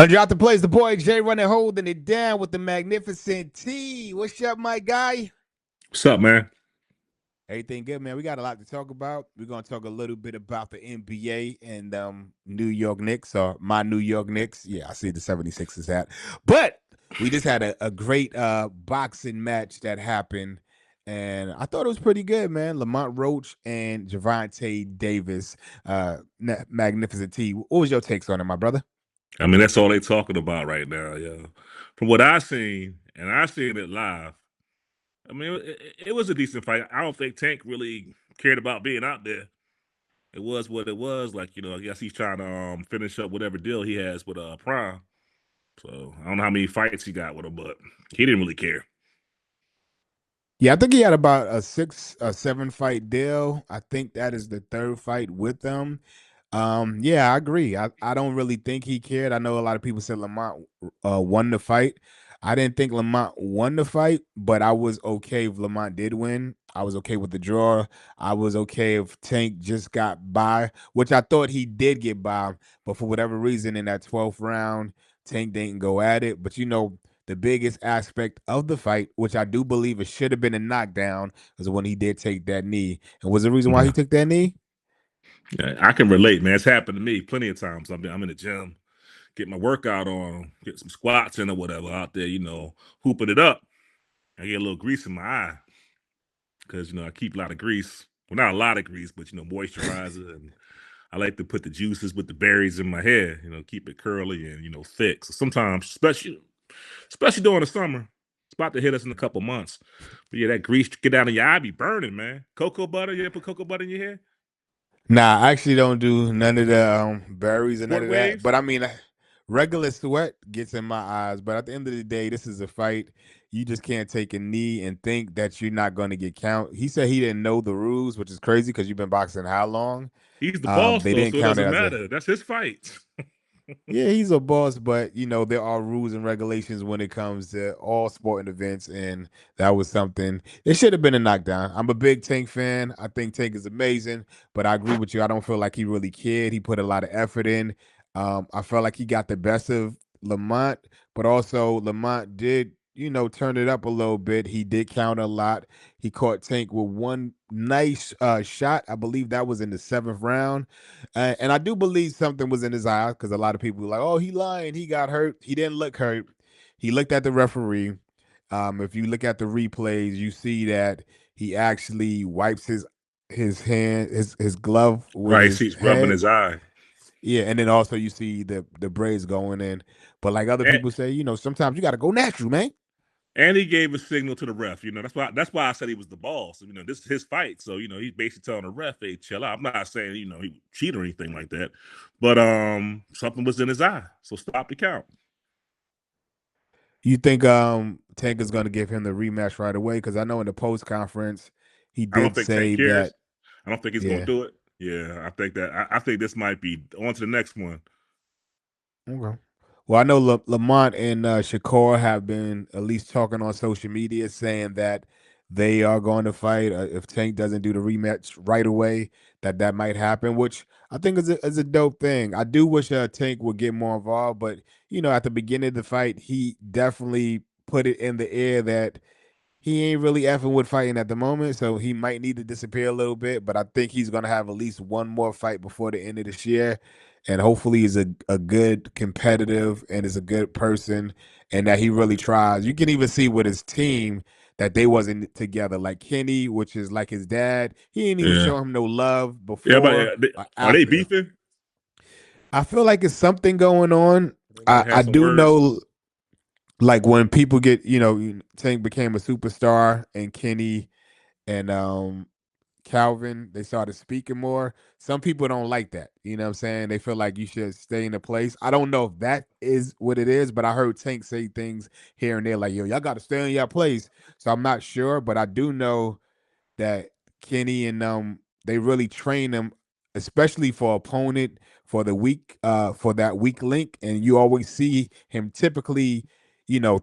Drop the plays, the boy Jay running, holding it down with the magnificent T. What's up, my guy? What's up, man? Everything good, man. We got a lot to talk about. We're gonna talk a little bit about the NBA and New York Knicks, or my New York Knicks. Yeah, I see the 76ers hat. But we just had a great boxing match that happened. And I thought it was pretty good, man. Lamont Roach and Javante Davis. Magnificent T. What was your takes on it, my brother? I mean, that's all they talking about right now, yeah. From what I seen, and I seen it live. I mean, it was a decent fight. I don't think Tank really cared about being out there. It was what it was. Like, I guess he's trying to finish up whatever deal he has with Prime. So I don't know how many fights he got with him, but he didn't really care. Yeah, I think he had about a 7 fight deal. I think that is the third fight with them. Yeah, I agree. I don't really think he cared. I know a lot of people said Lamont won the fight. I didn't think Lamont won the fight, but I was okay if Lamont did win. I was okay with the draw. I was okay if Tank just got by, which I thought he did get by, but for whatever reason in that 12th round, Tank didn't go at it. But the biggest aspect of the fight, which I do believe it should have been a knockdown, was when he did take that knee. And was the reason why he Yeah. took that knee? Yeah, I can relate, man. It's happened to me plenty of times. I'm in the gym, get my workout on, get some squats in or whatever out there, hooping it up. I get a little grease in my eye because I keep a lot of grease. Well, not a lot of grease, but moisturizer, and I like to put the juices with the berries in my hair. Keep it curly and thick. So sometimes, especially during the summer, it's about to hit us in a couple months. But yeah, that grease get down in your eye, be burning, man. Cocoa butter, you ever put cocoa butter in your hair? Nah, I actually don't do none of the berries and none Sport of that. waves? But I mean, regular sweat gets in my eyes. But at the end of the day, this is a fight. You just can't take a knee and think that you're not going to get count. He said he didn't know the rules, which is crazy because you've been boxing how long? He's the boss They though, didn't so it count it doesn't as a. matter. That's his fight. Yeah, he's a boss, but there are rules and regulations when it comes to all sporting events, and that was something. It should have been a knockdown. I'm a big Tank fan. I think Tank is amazing, but I agree with you. I don't feel like he really cared. He put a lot of effort in. I felt like he got the best of Lamont, but also Lamont did, turn it up a little bit. He did count a lot. He caught Tank with one nice shot. I believe that was in the 7th round. And I do believe something was in his eye because a lot of people were like, "Oh, he lying. He got hurt. He didn't look hurt. He looked at the referee. If you look at the replays, you see that he actually wipes his hand, his glove with Right, his he's rubbing head. his eye. Yeah, and then also you see the braids going in. But like other And, people say, sometimes you got to go natural, man. and he gave a signal to the ref. That's why I said he was the boss. This is his fight. So, he's basically telling the ref, hey, chill out. I'm not saying, he cheat or anything like that. But something was in his eye. So stop the count. You think Tank is going to give him the rematch right away? Because I know in the post conference he I don't did think Tank say that. cares. I don't think he's gonna Yeah. do it. Yeah, I think that I think this might be on to the next one. Okay. Well, I know Lamont and Shakur have been at least talking on social media saying that they are going to fight. If Tank doesn't do the rematch right away, that might happen, which I think is a dope thing. I do wish Tank would get more involved, but at the beginning of the fight, he definitely put it in the air that he ain't really effing with fighting at the moment, so he might need to disappear a little bit. But I think he's gonna have at least one more fight before the end of this year, and hopefully he's a good competitive and is a good person, and that he really tries. You can even see with his team that they wasn't together. Like Kenny, which is like his dad, he didn't even Yeah, show him no love yeah, but before or are they after. beefing? I feel like it's something going on. They might I, have I had some do words. know, like when people get, Tank became a superstar and Kenny and Calvin, they started speaking more. Some people don't like that. You know what I'm saying? They feel like you should stay in a place. I don't know if that is what it is, but I heard Tank say things here and there like, yo, y'all got to stay in your place. So I'm not sure, but I do know that Kenny and they really train him, especially for opponent for the weak for that weak link, and you always see him typically,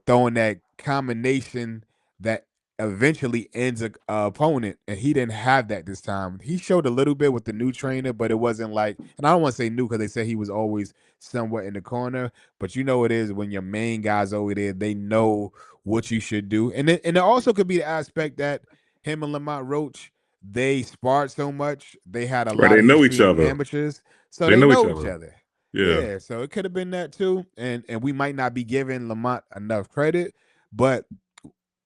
throwing that combination that eventually ends a opponent, and he didn't have that this time. He showed a little bit with the new trainer, but it wasn't like, and I don't want to say new because they said he was always somewhat in the corner, but you know it is when your main guys over there, they know what you should do. And it also could be the aspect that him and Lamont Roach, they sparred so much, they had a Right, lot they of know each history as other. amateurs, so They they know each know each other. other. Yeah. Yeah, so it could have been that too, and we might not be giving Lamont enough credit, but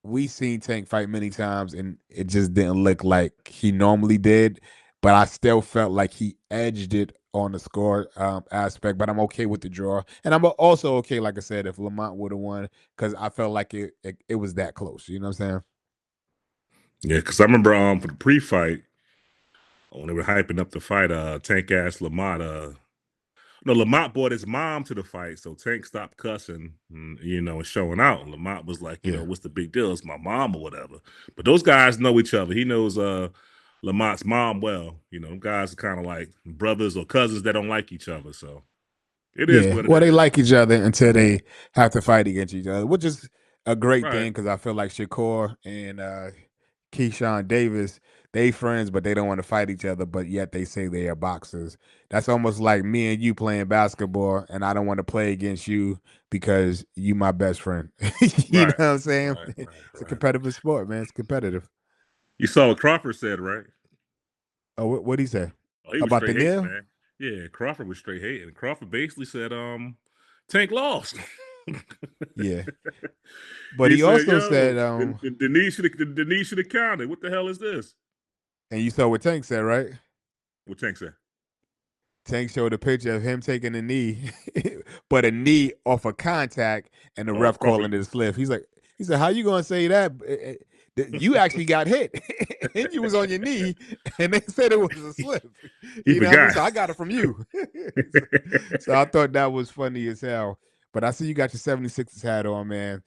we seen Tank fight many times, and it just didn't look like he normally did. But I still felt like he edged it on the score aspect. But I'm okay with the draw, and I'm also okay, like I said, if Lamont would have won, because I felt like it was that close. You know what I'm saying? Yeah, because I remember for the pre-fight when they were hyping up the fight, Tank asked Lamont, no, Lamont brought his mom to the fight, so Tank stopped cussing, and showing out. And Lamont was like, Yeah. what's the big deal? It's my mom or whatever. But those guys know each other. He knows Lamont's mom well. Them guys are kind of like brothers or cousins that don't like each other. So it is Yeah, what it well, they is. like each other until they have to fight against each other, which is a great Right. thing because I feel like Shakur and Keyshawn Davis, they friends, but they don't want to fight each other, but yet they say they are boxers. That's almost like me and you playing basketball, and I don't want to play against you because you my best friend. You know Right. what I'm saying? Right. Right. It's a Right. competitive sport, man. It's competitive. You saw what Crawford said, right? Oh, what'd he say Oh, he was about the straight hating, nail? man. Yeah, Crawford was straight hating. Crawford basically said, Tank lost. Yeah, but He he said, also "Yo, said, the knee should have counted. What the hell is this?" and you saw what Tank said, right? What Tank said? Tank showed a picture of him taking a knee, but a knee off a contact, and the Oh, ref Crawford. calling it a slip. He said, "How you gonna say that? You actually got hit, and you was on your knee, and they said it was a slip. He You know what I mean? forgot. So I got it from you." So I thought that was funny as hell. But I see you got your 76ers hat on, man.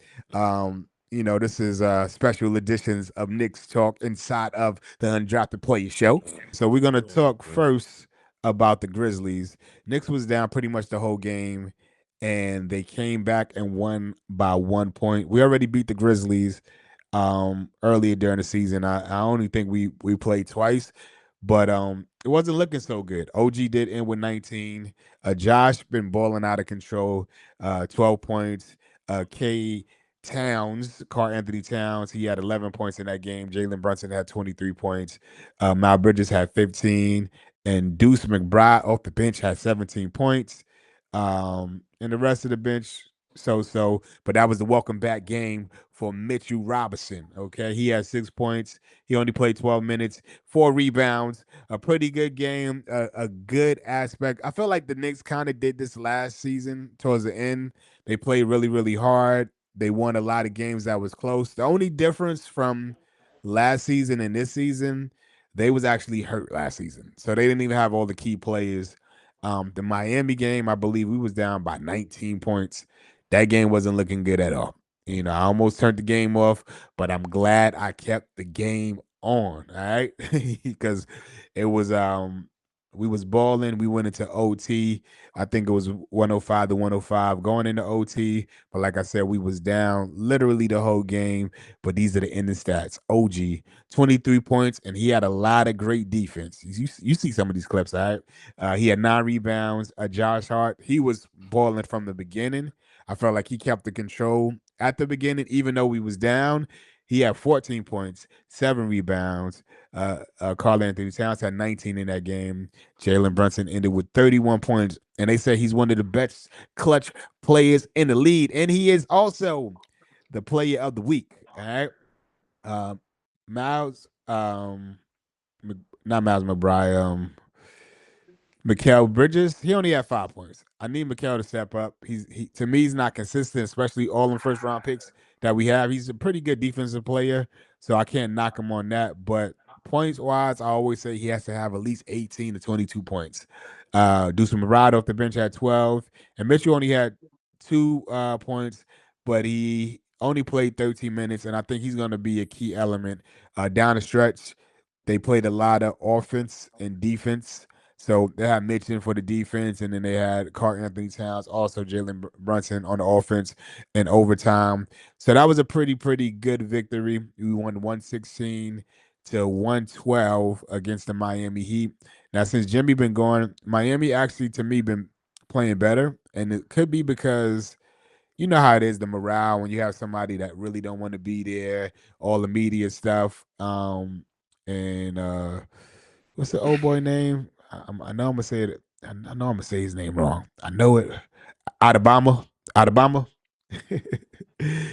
This is special editions of Knicks Talk inside of the Undrafted Player Show. So we're gonna talk first about the Grizzlies. Knicks was down pretty much the whole game, and they came back and won by 1 point. We already beat the Grizzlies earlier during the season. I only think we played twice, but it wasn't looking so good. OG did end with 19. Josh been balling out of control, 12 points. K Carl Anthony Towns, he had 11 points in that game. Jalen Brunson had 23 points. Mal Bridges had 15, and Deuce McBride off the bench had 17 points. And the rest of the bench, so. But that was the welcome back game for Mitchell Robinson. Okay, he had 6 points. He only played 12 minutes, 4 rebounds, a pretty good game, a good aspect. I felt like the Knicks kind of did this last season towards the end. They played really, really hard. They won a lot of games that was close. The only difference from last season and this season, they was actually hurt last season, so they didn't even have all the key players. The Miami game, I believe we was down by 19 points. That game wasn't looking good at all. I almost turned the game off, but I'm glad I kept the game on. All right, because it was we was balling. We went into OT. I think it was 105 to 105 going into OT. But like I said, we was down literally the whole game. But these are the ending stats. OG 23 points, and he had a lot of great defense. You see some of these clips, all right? He had 9 rebounds. Josh Hart, he was balling from the beginning. I felt like he kept the control at the beginning, even though we was down. He had 14 points, 7 rebounds. Carl Anthony Towns had 19 in that game. Jalen Brunson ended with 31 points, and they say he's one of the best clutch players in the league, and he is also the player of the week. All right, Miles, not Miles McBride, Mikal Bridges, he only had 5 points. I need Mikal to step up. To me, he's not consistent, especially all in first round picks that we have. He's a pretty good defensive player, so I can't knock him on that. But points wise, I always say he has to have at least 18 to 22 points. Deuce McBride off the bench had 12, and Mitchell only had 2 points, but he only played 13 minutes, and I think he's going to be a key element down the stretch. They played a lot of offense and defense. So they had Mitch in for the defense, and then they had Carl Anthony Towns, also Jalen Brunson on the offense in overtime. So that was a pretty good victory. We won 116 to 112 against the Miami Heat. Now, since Jimmy been gone, Miami actually to me been playing better, and it could be because you know how it is, the morale when you have somebody that really don't want to be there, all the media stuff. And what's the old boy name? I know I'm gonna say it. I know I'm gonna say his name wrong. I know it. Alabama, Alabama.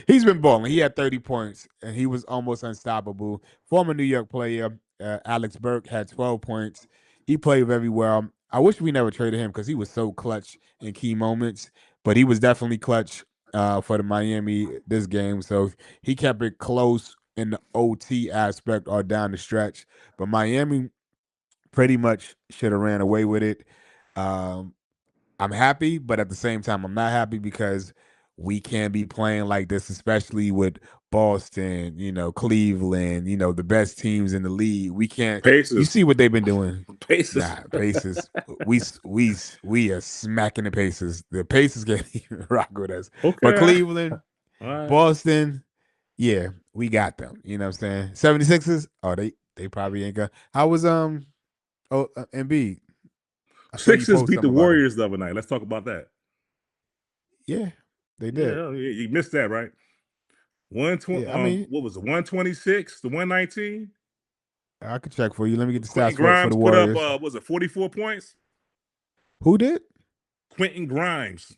He's been balling. He had 30 points and he was almost unstoppable. Former New York player Alex Burke had 12 points. He played very well. I wish we never traded him because he was so clutch in key moments, but he was definitely clutch for the Miami this game. So he kept it close in the OT aspect or down the stretch. But Miami pretty much should have ran away with it. Um, I'm happy, but at the same time, I'm not happy because we can't be playing like this, especially with Boston, Cleveland, the best teams in the league. We can't. You Pacers. see what they've been doing? Pacers. Nah, Pacers. We are smacking the Pacers. The Pacers can't even rock with us. But Okay. Cleveland, All right. Boston, yeah, we got them. You know what I'm saying? 76ers. Oh, they probably ain't got. How was Embiid? I saw you Sixers post beat the something about him. Warriors the other night. Let's talk about that. Yeah, they did. Yeah, you missed that, right? 120. Yeah, I mean, What was it? 126 to 119. I could check for you. Let me get the Quentin stats for the Grimes put up. Warriors. Was it 44 points? Who did? Quentin Grimes.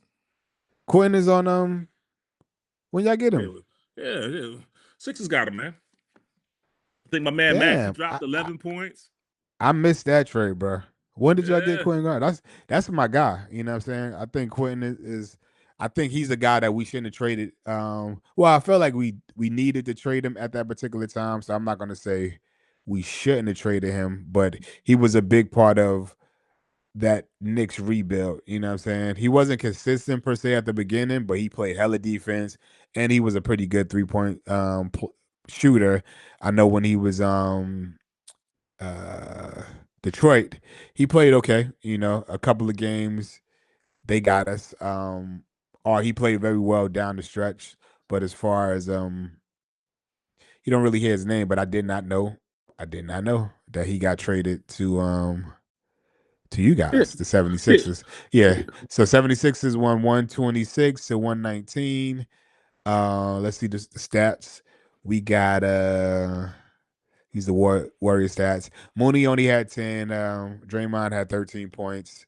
Quentin is on when y'all get Yeah, him. yeah. Sixers got him, man. I think my man Maxi Damn, dropped 11 points. I missed that trade, bro. When did y'all get Yeah. Quentin Grimes? That's my guy. You know what I'm saying? I think Quentin is I think he's a guy that we shouldn't have traded. Well, I felt like we needed to trade him at that particular time, so I'm not gonna say we shouldn't have traded him, but he was a big part of that Knicks rebuild. You know what I'm saying? He wasn't consistent per se at the beginning, but he played hella defense and he was a pretty good 3 point shooter. I know when he was uh Detroit, he played okay, a couple of games they got us. Or he played very well down the stretch. But as far as you don't really hear his name, but I did not know that he got traded to you Yeah. guys, the Yeah. 76ers. Yeah. So 76ers won 126 to 119. Let's see the stats. We got he's the Warrior stats. Mooney only had 10. Draymond had 13 points.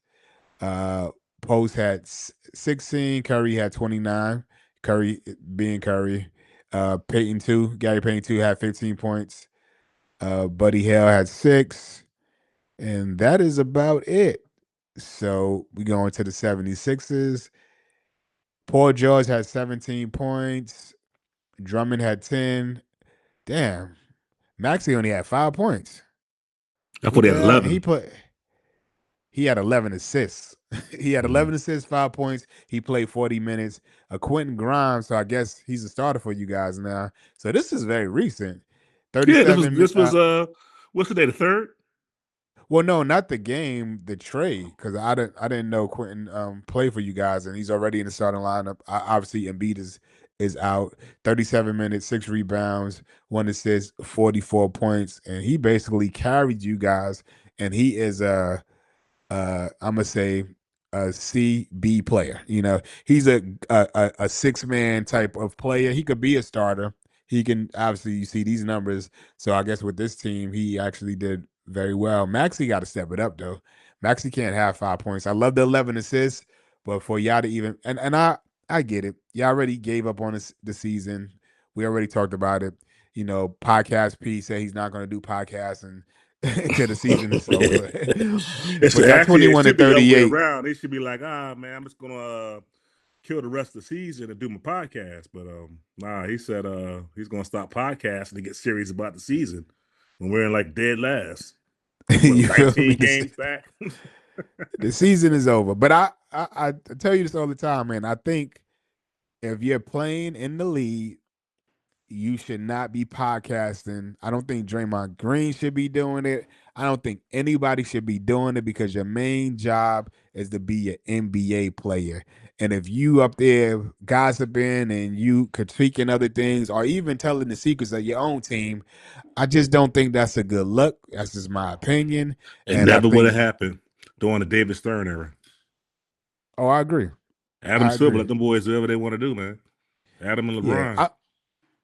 Uh Post had 16. Curry had 29. Curry being Curry. Peyton 2. Gary Payton 2 had 15 points. Buddy Hale had 6. And that is about it. So we go into the 76ers. Paul George had 17 points. Drummond had 10. Damn. Maxey only had 5 points. I thought What he the had hell? And 11. he had 11 assists. He had Mhm. 11 assists, 5 points. He played 40 minutes. A Quentin Grimes, so I guess he's a starter for you guys now. So this is very recent. Yeah, 37 this was what's the day? The third? Well, no, not the game, the trade, because I didn't know Quentin played for you guys, and he's already in the starting lineup. Obviously, Embiid is out. 37 minutes, 6 rebounds, 1 assist, 44 points, and he basically carried you guys. And he is I'm gonna say a CB player. He's a 6 man type of player. He could be a starter. He can obviously you see these numbers. So I guess with this team, he actually did very well. Maxi got to step it up though. Maxi can't have 5 points. I love the 11 assists, but for y'all to even and I get it. Y'all already gave up on the season. We already talked about it. Podcast P said he's not going to do podcasts and until the season is over. It's But y'all actually it 21 should and be the other way 38. around. They should be like, man, I'm just gonna kill the rest of the season and do my podcast. But nah, he said he's gonna stop podcasting to get serious about the season when we're in like dead last. What, You feel me? 19 games back? The season is over. But I tell you this all the time, man. I think if you're playing in the league, you should not be podcasting. I don't think Draymond Green should be doing it. I don't think anybody should be doing it because your main job is to be an NBA player. And if you up there gossiping and you critiquing other things or even telling the secrets of your own team, I just don't think that's a good look. That's just my opinion. It And I never would have think happened during the David Stern era. Oh, I agree. Adam I Silver, agree. let them boys do whatever they want to do, man. Adam and Yeah, LeBron.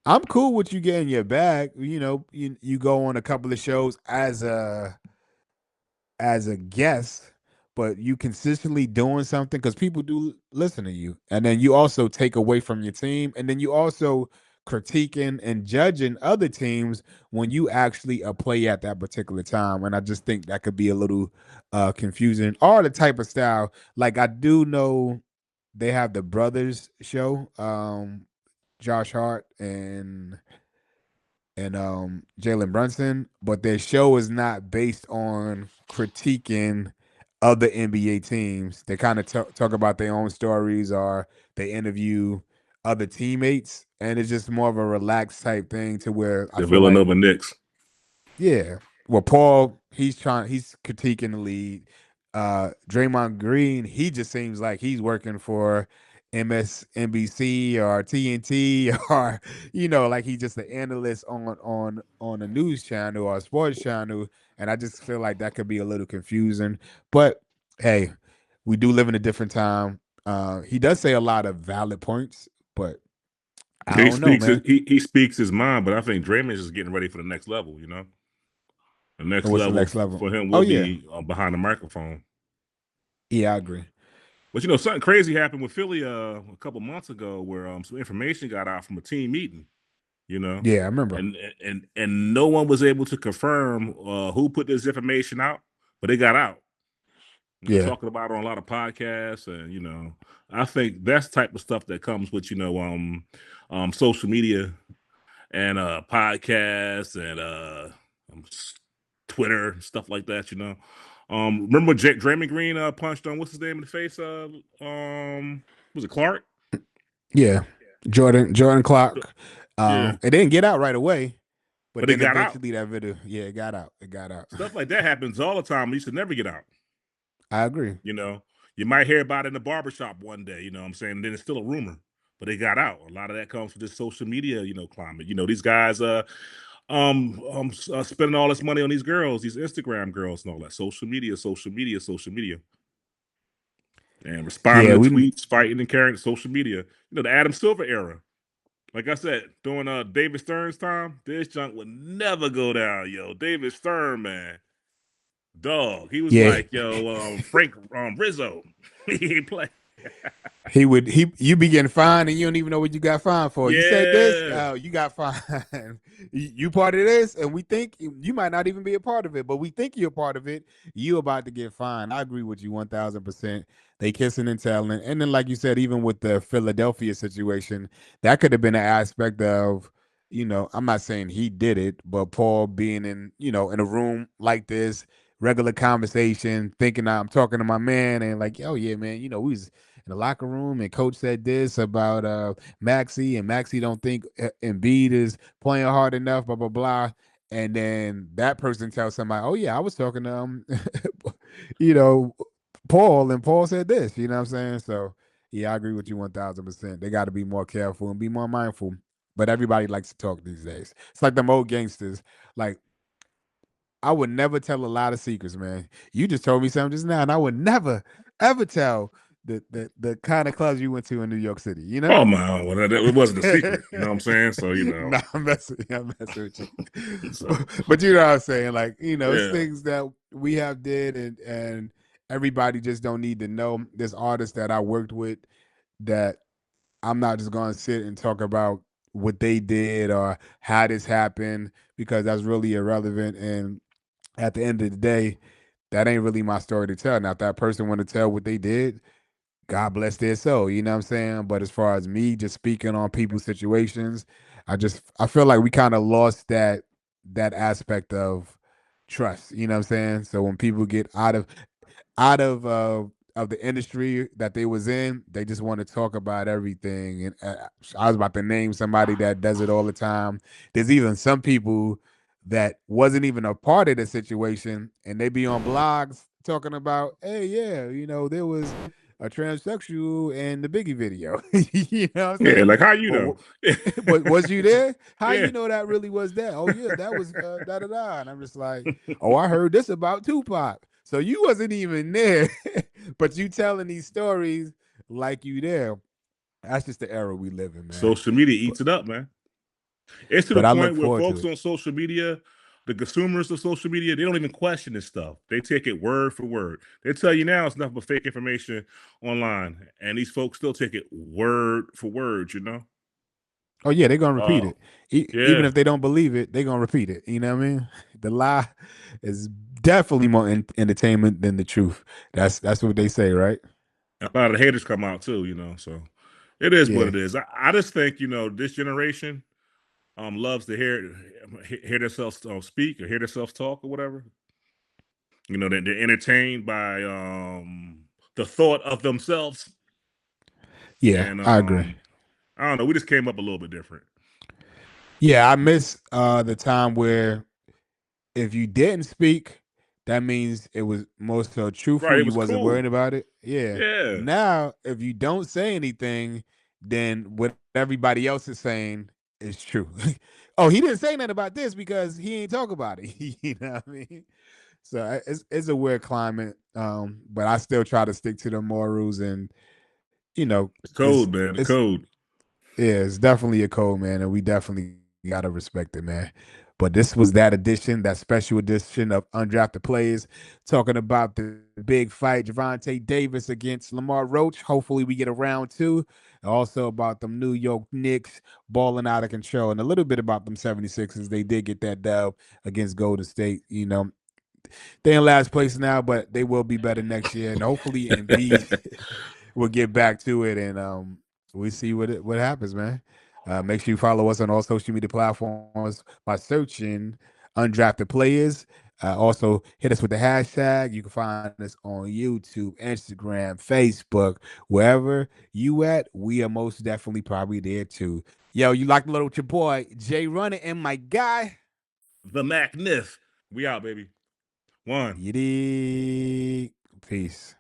I'm cool with you getting your bag. You go on a couple of shows as a guest, but you consistently doing something because people do listen to you, and then you also take away from your team, and then you also critiquing and judging other teams when you actually play at that particular time. And I just think that could be a little confusing, or the type of style. Like I do know they have the brothers show, Josh Hart and Jalen Brunson, but their show is not based on critiquing other NBA teams. They kind of talk about their own stories, or they interview other teammates, and it's just more of a relaxed type thing to where I The feel like, Villanova Knicks. yeah. Well, Paul, he's critiquing the league. Draymond Green, he just seems like he's working for MSNBC or TNT or like he's just an analyst on a news channel or a sports channel, and I just feel like that could be a little confusing. But hey, we do live in a different time. He does say a lot of valid points, but I He don't know, speaks his, man. he speaks his mind, but I think Draymond is just getting ready for the next level. The And next what's the level next level? for him Oh will yeah, be behind the microphone. yeah, I agree. But something crazy happened with Philly a couple months ago, where some information got out from a team meeting. You know, Yeah, I remember. and no one was able to confirm who put this information out, but it got out. And they're Yeah. talking about it on a lot of podcasts, and I think that's the type of stuff that comes with social media and podcasts and um, Twitter stuff like that. Remember Draymond Green punched on what's his name in the face? Was it Clark? Yeah, Jordan Clark. Yeah, It didn't get out right away, but but it then got out. eventually that video, yeah, it got out. It got out. Stuff like that happens all the time. You should never get out. I agree. You know, you might hear about it in the barbershop one day. You know what I'm saying? And then it's still a rumor, but it got out. A lot of that comes from this social media, climate. These guys, spending all this money on these girls, these Instagram girls, and all that social media, social media, social media, and Yeah, responding to we. tweets, fighting and carrying social media. The Adam Silver era. Like I said, during David Stern's time, this junk would never go down, yo. David Stern, man, dog. He was Yeah, like, yo, Frank Rizzo. He play. you be getting fined and you don't even know what you got fined for. You said this, Yeah. you got fined. You part of this, and we think you might not even be a part of it, but we think you're a part of it. You about to get fined. I agree with you 1,000%. They kissing and telling, and then like you said, even with the Philadelphia situation, that could have been an aspect of. I'm not saying he did it, but Paul being in a room like this, regular conversation, thinking I'm talking to my man, and like, oh yeah, man, we was in the locker room, and coach said this about Maxi, and Maxi don't think Embiid is playing hard enough, blah blah blah. And then that person tells somebody, "Oh yeah, I was talking to you know, Paul, and Paul said this." You know what I'm saying? So yeah, I agree with you 1,000%. They got to be more careful and be more mindful. But everybody likes to talk these days. It's like them old gangsters. Like I would never tell a lot of secrets, man. You just told me something just now, and I would never ever tell the kind of clubs you went to in New York City. You know? Oh my, well, it wasn't a secret. You know what I'm saying? So Nah, I'm messing with you. so But you know what I'm saying? Like, it's yeah, things that we have did, and everybody just don't need to know. This artist that I worked with, that I'm not just gonna sit and talk about what they did or how this happened, because that's really irrelevant. And at the end of the day, that ain't really my story to tell. Now, if that person want to tell what they did, God bless their soul. You know what I'm saying? But as far as me just speaking on people's situations, I feel like we kind of lost that aspect of trust. You know what I'm saying? So when people get out of the industry that they was in, they just want to talk about everything. And I was about to name somebody that does it all the time. There's even some people that wasn't even a part of the situation, and they be on blogs talking about, hey, yeah, there was a transsexual in the Biggie video. You know what I'm yeah. saying? Like how you But know? but was you there? How Yeah. you know that really was that? Oh yeah, that was da da da. And I'm just like, oh, I heard this about Tupac. So you wasn't even there, but you telling these stories like you there. That's just the era we live in, man. Social media But eats it up, man. It's to the but I look point where forward to folks it. on social media, the consumers of social media, they don't even question this stuff. They take it word for word. They tell you now it's nothing but fake information online, and these folks still take it word for word. You know? Oh yeah, they're gonna repeat Oh, it. Even yeah. if they don't believe it, they're gonna repeat it. You know what I mean? The lie is definitely more entertainment than the truth. That's what they say, right? A lot of the haters come out too. You know, so it is what Yeah. it is. I just think this generation loves to hear themselves speak or hear themselves talk or whatever. They're entertained by the thought of themselves, Yeah, and I agree. I don't know. We just came up a little bit different. Yeah, I miss the time where if you didn't speak, that means it was more so Right? truthful. It You was wasn't cool. worrying about it. Yeah. Yeah, Now, if you don't say anything, then what everybody else is saying is true. Oh, he didn't say nothing about this because he ain't talk about it. You know what I mean? So it's a weird climate. But I still try to stick to the morals, and you know, the code, man. The it's code. yeah, it's definitely a code, man, and we definitely gotta respect it, man. But this was that edition, that special edition of Undrafted Players, talking about the big fight, Javante Davis against Lamar Roach. Hopefully, we get a round two. And also about them New York Knicks balling out of control, and a little bit about them 76ers. They did get that dub against Golden State. They in last place now, but they will be better next year, and hopefully Embiid will get back to it, and we see what happens, man. Make sure you follow us on all social media platforms by searching undrafted players. Also, hit us with the hashtag. You can find us on YouTube, Instagram, Facebook, wherever you at. We are most definitely probably there too. Yo, you like the little your boy Jay Runner and my guy. The MacNiff. We out, baby. One. You dig? Peace.